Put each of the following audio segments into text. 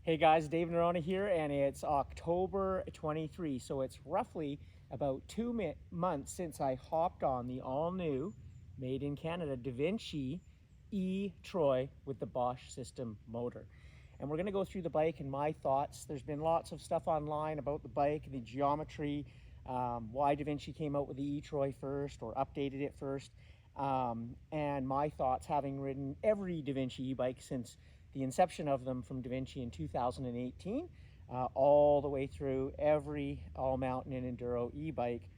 Hey guys, Dave Norona here, and it's October 23. So it's roughly about 2 months since I hopped on the all-new, made in Canada, Devinci E-Troy with the Bosch system motor. And we're going to go through the bike and my thoughts. There's been lots of stuff online about the bike, the geometry, why Devinci came out with the E-Troy first or updated it first, and my thoughts, having ridden every Devinci e-bike since the inception of them from Devinci in 2018, all the way through every all-mountain and enduro e-bike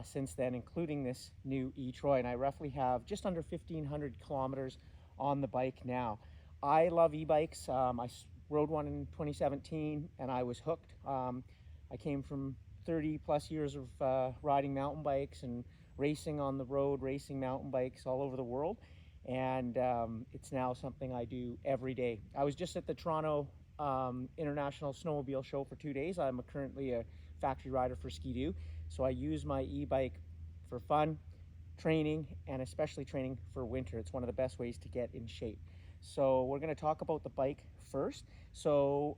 since then, including this new E-Troy. And I roughly have just under 1,500 kilometers on the bike now. I love e-bikes. I rode one in 2017 and I was hooked. I came from 30 plus years of riding mountain bikes and racing on the road, racing mountain bikes all over the world. And it's now something I do every day. I was just at the Toronto International Snowmobile Show for 2 days. I'm currently a factory rider for Ski-Doo, so I use my e-bike for fun, training, and especially training for winter. It's one of the best ways to get in shape. So we're going to talk about the bike first. So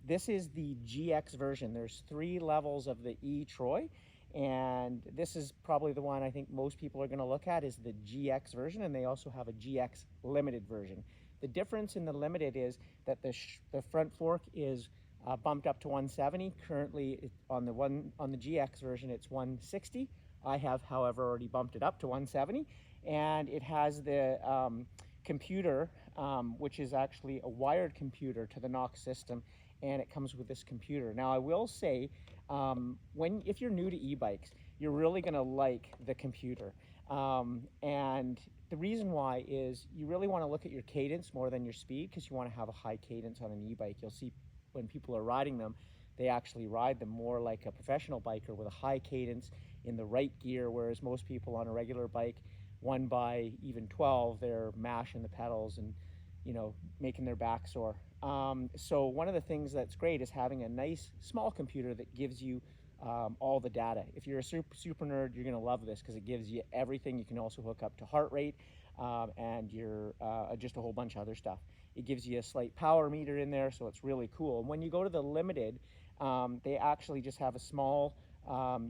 this is the GX version. There's 3 levels of the E-Troy, and this is probably the one I think most people are going to look at, is the GX version, and they also have a GX limited version. The difference in the limited is that the front fork is bumped up to 170. Currently on the GX version it's 160. I have, however, already bumped it up to 170, and it has the computer, which is actually a wired computer to the NOx system, and it comes with this computer. Now I will say, if you're new to e-bikes, you're really going to like the computer, and the reason why is you really want to look at your cadence more than your speed, because you want to have a high cadence on an e-bike. You'll see when people are riding them, they actually ride them more like a professional biker with a high cadence in the right gear, whereas most people on a regular bike, 1 by even 12, they're mashing the pedals and, you know, making their back sore. So one of the things that's great is having a nice small computer that gives you all the data. If you're a super nerd, you're going to love this because it gives you everything. You can also hook up to heart rate and just a whole bunch of other stuff. It gives you a slight power meter in there, so it's really cool. And when you go to the limited, they actually just have a small,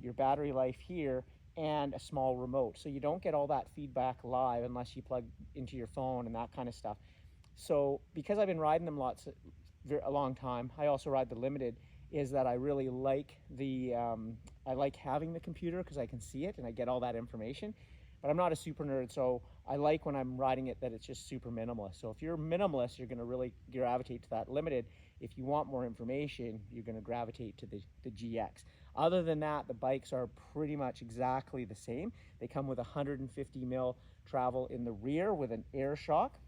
your battery life here, and a small remote. So you don't get all that feedback live unless you plug into your phone and that kind of stuff. So because I've been riding them a long time, I also ride the limited, is that I really like I like having the computer because I can see it and I get all that information. But I'm not a super nerd, so I like when I'm riding it that it's just super minimalist. So if you're minimalist, you're going to really gravitate to that limited. If you want more information, you're going to gravitate to the GX. Other than that, the bikes are pretty much exactly the same. They come with 150 mil travel in the rear with an air shock.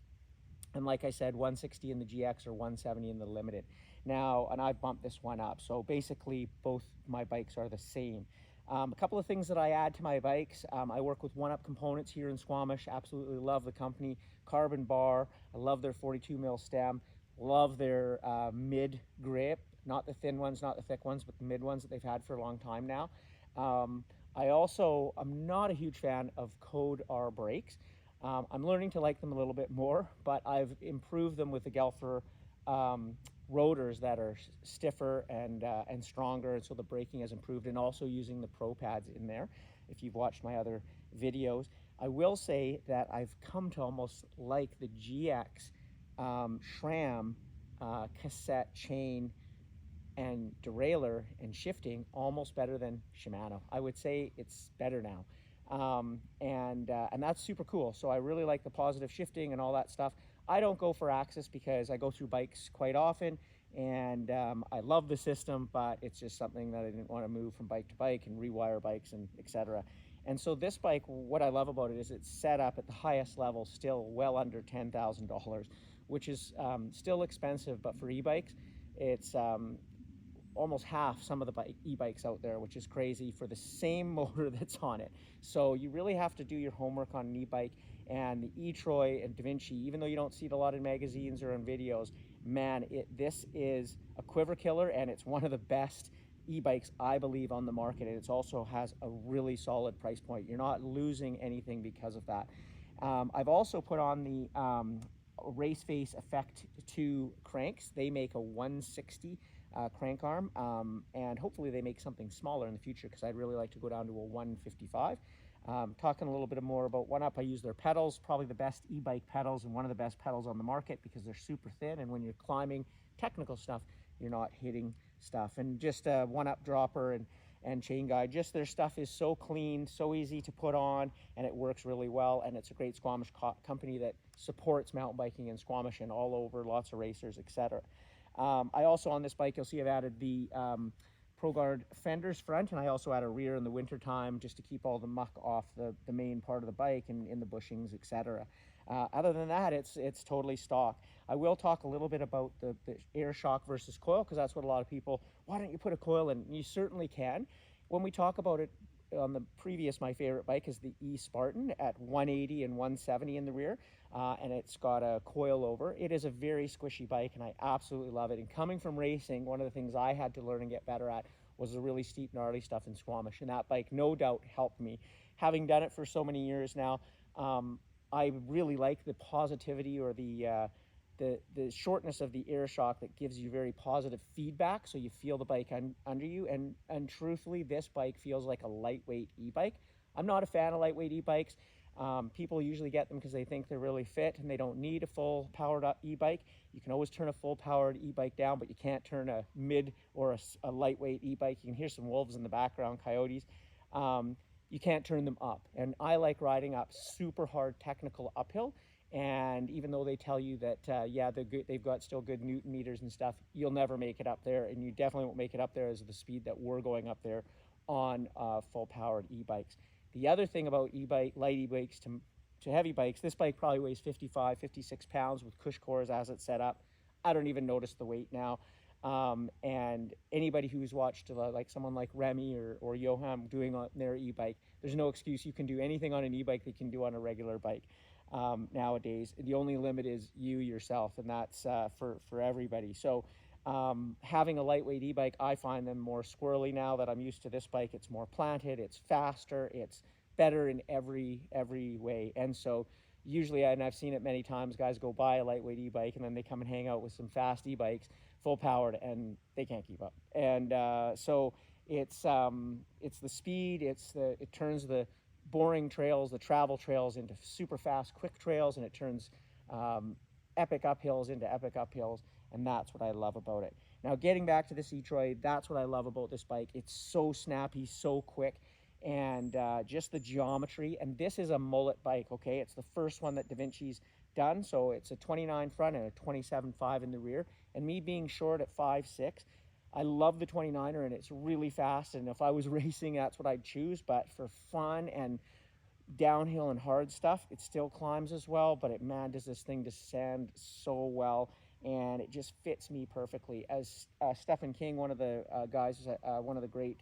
And like I said, 160 in the GX or 170 in the limited. Now, and I've bumped this one up. So basically both my bikes are the same. A couple of things that I add to my bikes. I work with 1UP Components here in Squamish. Absolutely love the company. Carbon bar. I love their 42 mil stem. Love their mid grip. Not the thin ones, not the thick ones, but the mid ones that they've had for a long time now. I also am not a huge fan of Code R brakes. I'm learning to like them a little bit more, but I've improved them with the Gelfer rotors that are stiffer and stronger, and so the braking has improved, and also using the Pro pads in there. If you've watched my other videos, I will say that I've come to almost like the GX SRAM cassette chain and derailleur and shifting almost better than Shimano. I would say it's better now. And that's super cool. So I really like the positive shifting and all that stuff. I don't go for axis because I go through bikes quite often, and I love the system, but it's just something that I didn't want to move from bike to bike and rewire bikes and etc. And so this bike, what I love about it is it's set up at the highest level, still well under $10,000, which is still expensive, but for e-bikes, it's almost half some of the e-bikes out there, which is crazy for the same motor that's on it. So you really have to do your homework on an e-bike, and the E-Troy and Devinci, even though you don't see it a lot in magazines or in videos, man, this is a quiver killer, and it's one of the best e-bikes I believe on the market, and it also has a really solid price point. You're not losing anything because of that. I've also put on the Race Face Effect 2 cranks. They make a 160 crank arm, and hopefully they make something smaller in the future, because I'd really like to go down to a 155. Talking a little bit more about One Up, I use their pedals, probably the best e-bike pedals and one of the best pedals on the market, because they're super thin, and when you're climbing technical stuff, you're not hitting stuff. And just a One Up dropper and chain guide, just their stuff is so clean, so easy to put on, and it works really well. And it's a great Squamish company that supports mountain biking in Squamish and all over, lots of racers, etc. I also, on this bike, you'll see I've added the ProGuard fenders front, and I also add a rear in the winter time, just to keep all the muck off the main part of the bike and in the bushings, etc. Other than that, it's totally stock. I will talk a little bit about the air shock versus coil, because that's what a lot of people, why don't you put a coil in? You certainly can. When we talk about it on the previous, my favorite bike is the E-Spartan at 180 and 170 in the rear, and it's got a coil over. It is a very squishy bike, and I absolutely love it. And coming from racing, one of the things I had to learn and get better at was the really steep, gnarly stuff in Squamish, and that bike no doubt helped me. Having done it for so many years now, I really like the positivity, or the shortness of the air shock that gives you very positive feedback, so you feel the bike under you. And truthfully, this bike feels like a lightweight e-bike. I'm not a fan of lightweight e-bikes. People usually get them because they think they're really fit and they don't need a full powered up e-bike. You can always turn a full powered e-bike down, but you can't turn a mid or a lightweight e-bike. You can hear some wolves in the background, coyotes. You can't turn them up. And I like riding up super hard technical uphill. And even though they tell you that, yeah, they've got still good Newton meters and stuff, you'll never make it up there. And you definitely won't make it up there as the speed that we're going up there on full powered e-bikes. The other thing about light e-bikes to heavy bikes, this bike probably weighs 55, 56 pounds with cush cores as it's set up. I don't even notice the weight now. And anybody who's watched like someone like Remy or Johan doing on their e-bike, there's no excuse. You can do anything on an e-bike that you can do on a regular bike nowadays. The only limit is you yourself, and that's for everybody. So having a lightweight e-bike, I find them more squirrely now that I'm used to this bike. It's more planted, it's faster, it's better in every way. And so usually, and I've seen it many times, guys go buy a lightweight e-bike and then they come and hang out with some fast e-bikes, full powered, and they can't keep up. And so it's the speed, it turns the boring trails, the travel trails, into super fast, quick trails, and it turns epic uphills into epic uphills, and that's what I love about it. Now, getting back to this E-Troy, that's what I love about this bike. It's so snappy, so quick, and just the geometry. And this is a mullet bike, okay? It's the first one that Devinci's done, so it's a 29 front and a 27.5 in the rear. And me being short at 5'6", I love the 29er, and it's really fast, and if I was racing, that's what I'd choose. But for fun and downhill and hard stuff, it still climbs as well, but man, does this thing descend so well, and it just fits me perfectly. As Stephen King, one of the guys, one of the great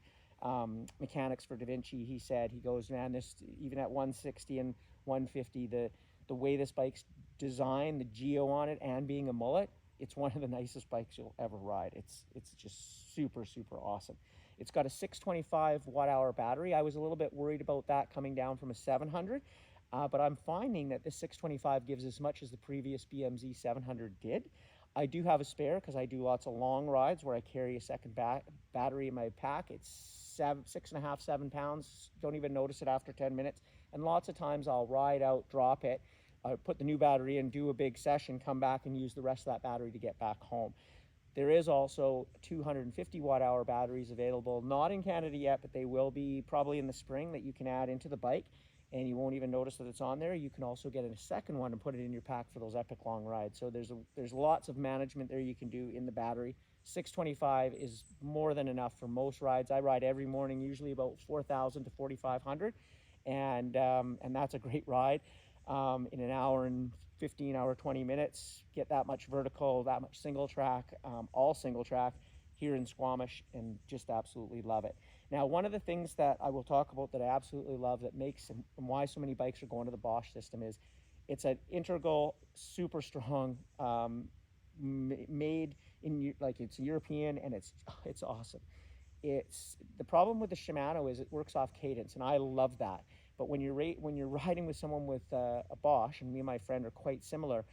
mechanics for Devinci, he said, he goes, man, this, even at 160 and 150, the way this bike's designed, the geo on it, and being a mullet, it's one of the nicest bikes you'll ever ride. It's just super, super awesome. It's got a 625 watt-hour battery. I was a little bit worried about that coming down from a 700, but I'm finding that the 625 gives as much as the previous BMZ 700 did. I do have a spare because I do lots of long rides where I carry a second battery in my pack. It's 6.5, 7 pounds. Don't even notice it after 10 minutes. And lots of times I'll ride out, drop it, put the new battery in, do a big session, come back and use the rest of that battery to get back home. There is also 250 watt-hour batteries available, not in Canada yet, but they will be probably in the spring, that you can add into the bike, and you won't even notice that it's on there. You can also get a second one and put it in your pack for those epic long rides. So there's lots of management there you can do in the battery. 625 is more than enough for most rides. I ride every morning, usually about 4,000 to 4,500, and that's a great ride. In an hour and 15 hour, 20 minutes, get that much vertical, that much single track, all single track here in Squamish, and just absolutely love it. Now, one of the things that I will talk about that I absolutely love, that makes, and why so many bikes are going to the Bosch system, is it's an integral, super strong, made in, like, it's European, and it's awesome. The problem with the Shimano is it works off cadence, and I love that. But when you're riding with someone with a Bosch, and me and my friend are quite similar,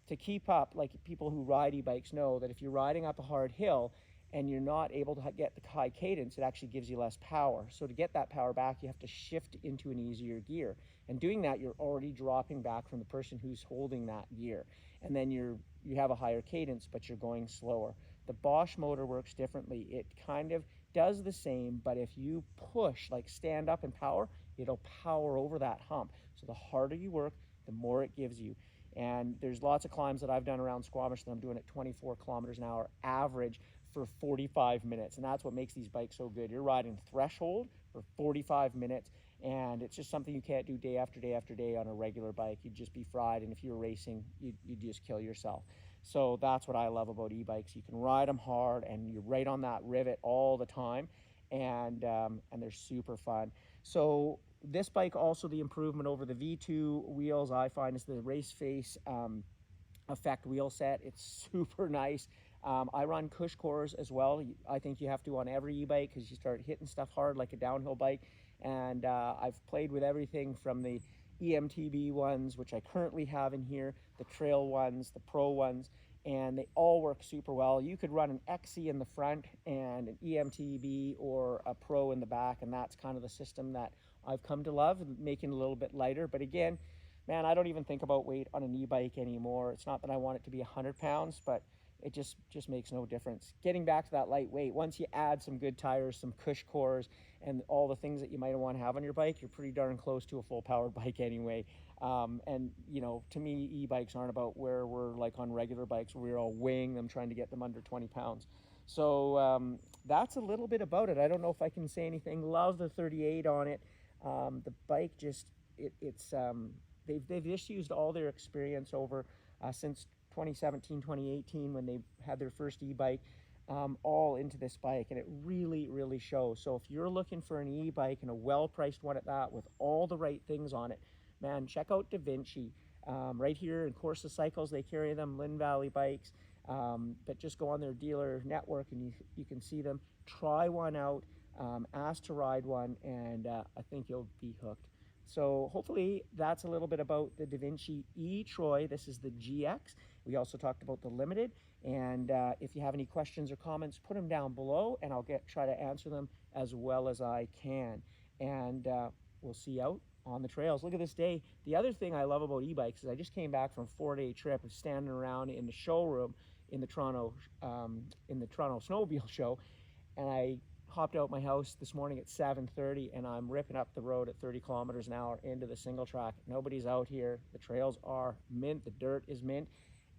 to keep up, like people who ride e-bikes know that if you're riding up a hard hill and you're not able to get the high cadence, it actually gives you less power. So to get that power back, you have to shift into an easier gear. And doing that, you're already dropping back from the person who's holding that gear. And then you have a higher cadence, but you're going slower. The Bosch motor works differently. It kind of does the same, but if you push, like stand up and power, it'll power over that hump. So the harder you work, the more it gives you. And there's lots of climbs that I've done around Squamish that I'm doing at 24 kilometers an hour average for 45 minutes. And that's what makes these bikes so good. You're riding threshold for 45 minutes, and it's just something you can't do day after day after day on a regular bike. You'd just be fried, and if you were racing, you'd just kill yourself. So that's what I love about e-bikes. You can ride them hard, and you're right on that rivet all the time, and they're super fun. So this bike, also the improvement over the V2 wheels, I find, is the race face effect wheel set. It's super nice. I run cush cores as well. I think you have to on every e-bike because you start hitting stuff hard like a downhill bike. And I've played with everything from the E-MTB ones, which I currently have in here, the trail ones, the pro ones, and they all work super well. You could run an XC in the front and an E-MTB or a pro in the back, and that's kind of the system that I've come to love, making it a little bit lighter. But again, man, I don't even think about weight on an e-bike anymore. It's not that I want it to be 100 pounds, but it just makes no difference. Getting back to that lightweight, once you add some good tires, some cush cores, and all the things that you might want to have on your bike, you're pretty darn close to a full powered bike anyway. And you know, to me, e-bikes aren't about where we're like on regular bikes where we're all weighing them, trying to get them under 20 pounds. So that's a little bit about it. I don't know if I can say anything. Love the 38 on it. The bike just, they've just used all their experience over since 2017, 2018, when they had their first e-bike, all into this bike, and it really shows. So if you're looking for an e-bike, and a well-priced one at that, with all the right things on it, man, check out Devinci. Right here in Corsa Cycles, they carry them, Lynn Valley Bikes, but just go on their dealer network and you can see them. Try one out, ask to ride one, and I think you'll be hooked. So hopefully that's a little bit about the Devinci e-Troy. This is the GX. We also talked about the Limited. And if you have any questions or comments, put them down below, and I'll try to answer them as well as I can. And we'll see you out on the trails. Look at this day. The other thing I love about e-bikes is I just came back from a 4-day trip of standing around in the showroom in the Toronto Snowmobile Show, and I hopped out my house this morning at 7:30, and I'm ripping up the road at 30 kilometers an hour into the single track. Nobody's out here. The trails are mint. The dirt is mint.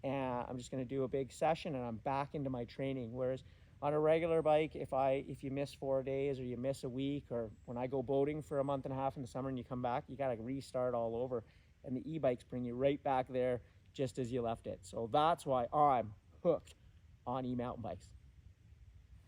And I'm just going to do a big session, and I'm back into my training. Whereas on a regular bike, if you miss 4 days or you miss a week, or when I go boating for a month and a half in the summer and you come back, you got to restart all over. And the e-bikes bring you right back there just as you left it. So that's why I'm hooked on e-mountain bikes.